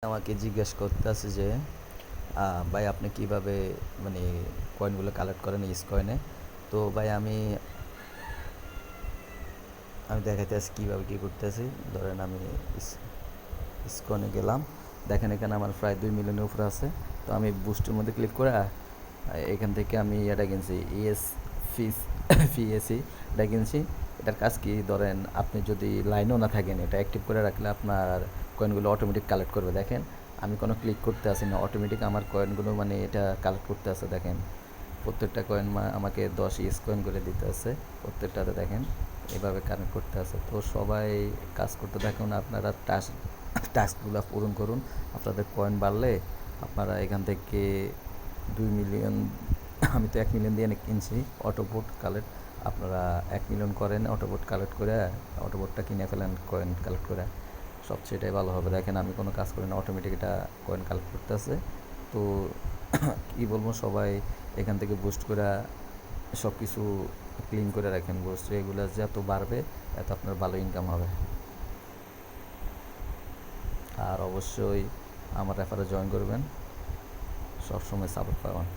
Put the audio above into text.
আমাকে জিজ্ঞেস করতেছে যে ভাই আপনি কিভাবে মানে কয়েনগুলো কালেক্ট করেন ইস কয়েনে। তো ভাই আমি আমি দেখাইতেছি কীভাবে কী করতেছি। ধরেন আমি ইসকনে গেলাম, দেখেন এখানে আমার প্রায় 2 মিলিয়নের উপরে আছে। তো আমি বুস্টের মধ্যে ক্লিক করে এখান থেকে আমি এটা কিনছি পিএসি এটা কিনছি। এটার কাজ কি, ধরেন আপনি যদি লাইনও না থাকেন এটা অ্যাক্টিভ করে রাখলে আপনার কয়েনগুলো অটোমেটিক কালেক্ট করবে। দেখেন আমি কোনো ক্লিক করতে আসি না, অটোমেটিক আমার কয়েনগুলো মানে এটা কালেক্ট করতে আসে। দেখেন প্রত্যেকটা কয়েন আমাকে 10 ইস কয়েন করে দিতে আছে প্রত্যেকটাতে। দেখেন এভাবে কানেক্ট করতে আছে। তো সবাই কাজ করতে থাকুন, আপনারা টাস্কগুলো পূরণ করুন। আপনাদের কয়েন বাড়লে আপনারা এখান থেকে 2 মিলিয়ন, আমি তো 1 মিলিয়ন দিয়ে কিনছি অটোবোট কালেক্ট। আপনারা 1 মিলিয়ন করেন অটোবোট কালেক্ট করে, অটোবোটটা কিনে ফেলেন কয়েন কালেক্ট করে, সবচেয়ে এটাই ভালো হবে। দেখেন আমি কোনো কাজ করি না, অটোমেটিক এটা কয়েন কালেক্ট করতে আছে। তো কী বলবো, সবাই এখান থেকে বুস্ট করে সব কিছু ক্লিন করে রাখেন। বুস্ট এগুলো যত বাড়বে এত আপনার ভালো ইনকাম হবে। আর অবশ্যই আমার রেফারে জয়েন করবেন, সবসময় সাপোর্ট পাবেন।